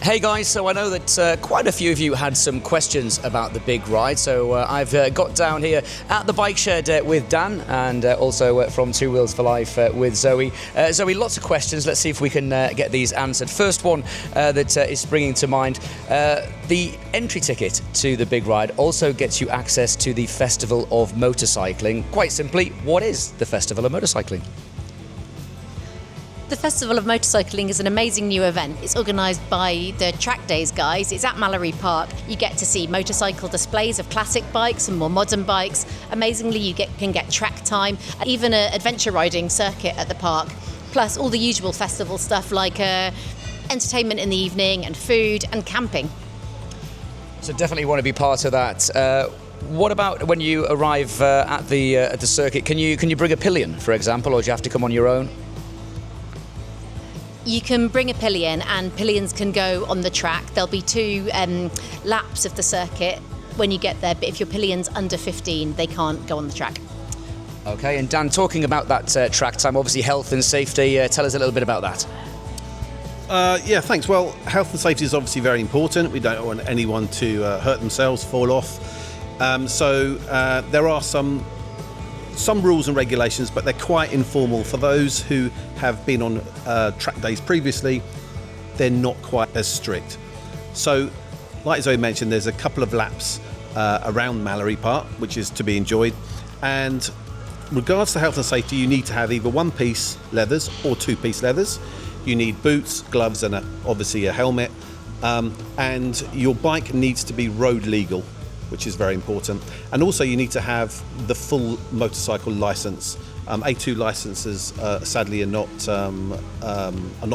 Hey guys, so I know that quite a few of you had some questions about the big ride, so I've got down here at the Bike Shed with Dan and also from Two Wheels for Life with Zoe. Zoe, lots of questions. Let's see if we can get these answered. First one that is springing to mind, the entry ticket to the big ride also gets you access to the Festival of Motorcycling. Quite simply, what is the Festival of Motorcycling? The Festival of Motorcycling is an amazing new event. It's organised by the Trackdays guys. It's at Mallory Park. You get to see motorcycle displays of classic bikes and more modern bikes. Amazingly, you can get track time, and even an adventure riding circuit at the park. Plus all the usual festival stuff like entertainment in the evening and food and camping. So definitely want to be part of that. What about when you arrive at the circuit? Can you bring a pillion, for example, or do you have to come on your own? You can bring a pillion and pillions can go on the track. There'll be 2 laps of the circuit when you get there, but if your pillion's under 15, they can't go on the track. Okay, and Dan, talking about that track time, obviously health and safety, tell us a little bit about that. Yeah, thanks. Well, health and safety is obviously very important. We don't want anyone to hurt themselves, fall off. So there are some rules and regulations, but they're quite informal. For those who have been on track days previously, they're not quite as strict. So, like Zoe mentioned, there's a couple of laps around Mallory Park, which is to be enjoyed. And regards to health and safety, you need to have either one-piece leathers or two-piece leathers. You need boots, gloves, and obviously a helmet. And your bike needs to be road legal, which is very important. And also you need to have the full motorcycle license. A2 licenses sadly are not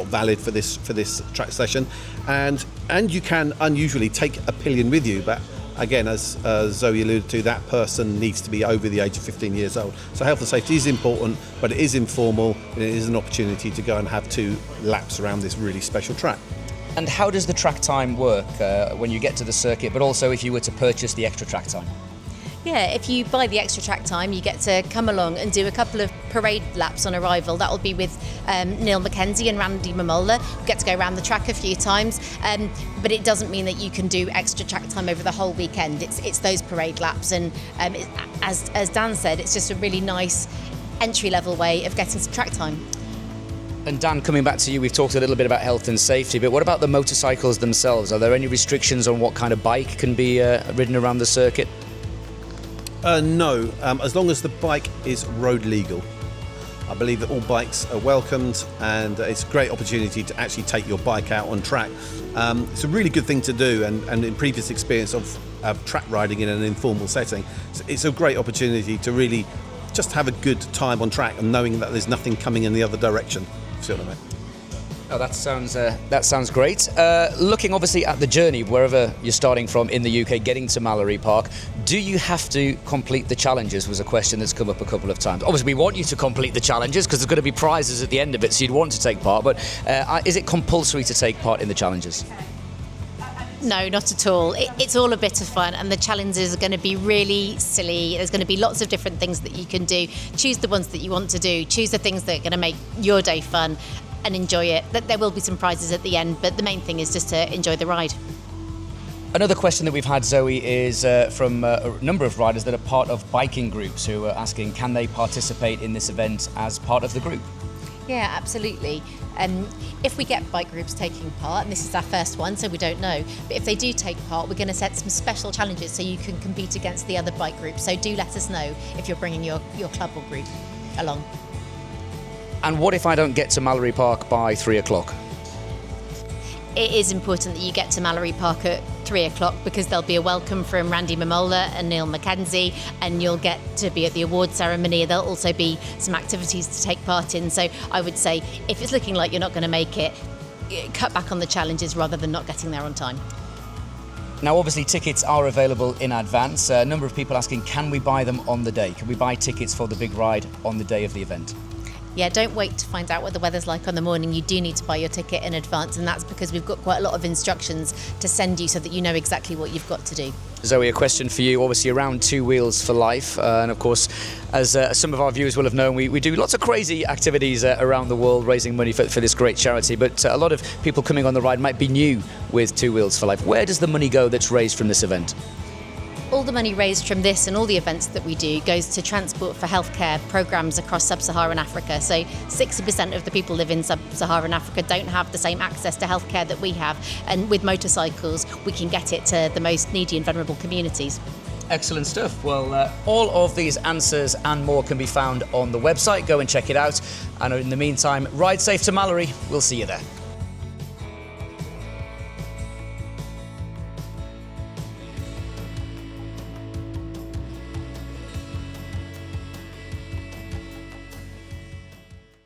valid for this track session, and you can unusually take a pillion with you, but again, as Zoe alluded to, that person needs to be over the age of 15 years old. So health and safety is important, but it is informal, and it is an opportunity to go and have 2 laps around this really special track. And how does the track time work when you get to the circuit, but also if you were to purchase the extra track time? Yeah, if you buy the extra track time, you get to come along and do a couple of parade laps on arrival. That will be with Neil Mackenzie and Randy Mamola. You get to go around the track a few times, but it doesn't mean that you can do extra track time over the whole weekend. It's those parade laps, and as Dan said, it's just a really nice entry-level way of getting some track time. And Dan, coming back to you, we've talked a little bit about health and safety, but what about the motorcycles themselves? Are there any restrictions on what kind of bike can be ridden around the circuit? No, as long as the bike is road legal. I believe that all bikes are welcomed, and it's a great opportunity to actually take your bike out on track. It's a really good thing to do, and in previous experience of track riding in an informal setting, it's a great opportunity to really just have a good time on track and knowing that there's nothing coming in the other direction. See what I mean? Oh, that sounds great. Looking obviously at the journey, wherever you're starting from in the UK, getting to Mallory Park, do you have to complete the challenges? Was a question that's come up a couple of times. Obviously, we want you to complete the challenges because there's going to be prizes at the end of it, so you'd want to take part. But is it compulsory to take part in the challenges? No, not at all. It's all a bit of fun, and the challenges are going to be really silly. There's going to be lots of different things that you can do. Choose the ones that you want to do. Choose the things that are going to make your day fun and enjoy it. There will be some prizes at the end, but the main thing is just to enjoy the ride. Another question that we've had, Zoe, is from a number of riders that are part of biking groups who are asking, can they participate in this event as part of the group? Yeah, absolutely. If we get bike groups taking part, and this is our first one, so we don't know, but if they do take part, we're going to set some special challenges so you can compete against the other bike groups. So do let us know if you're bringing your club or group along. And what if I don't get to Mallory Park by 3 o'clock? It is important that you get to Mallory Park at 3 o'clock because there'll be a welcome from Randy Mamola and Neil Mackenzie, and you'll get to be at the award ceremony. There'll also be some activities to take part in. So I would say if it's looking like you're not going to make it, cut back on the challenges rather than not getting there on time. Now, obviously, tickets are available in advance. A number of people asking, can we buy them on the day? Can we buy tickets for the big ride on the day of the event? Yeah, don't wait to find out what the weather's like on the morning. You do need to buy your ticket in advance, and that's because we've got quite a lot of instructions to send you so that you know exactly what you've got to do. Zoe, a question for you, obviously around Two Wheels for Life. And of course, as some of our viewers will have known, we do lots of crazy activities around the world raising money for this great charity. But a lot of people coming on the ride might be new with Two Wheels for Life. Where does the money go that's raised from this event? All the money raised from this and all the events that we do goes to Transport for Healthcare programmes across sub-Saharan Africa. So 60% of the people live in sub-Saharan Africa don't have the same access to healthcare that we have. And with motorcycles, we can get it to the most needy and vulnerable communities. Excellent stuff. Well, all of these answers and more can be found on the website. Go and check it out. And in the meantime, ride safe to Mallory. We'll see you there.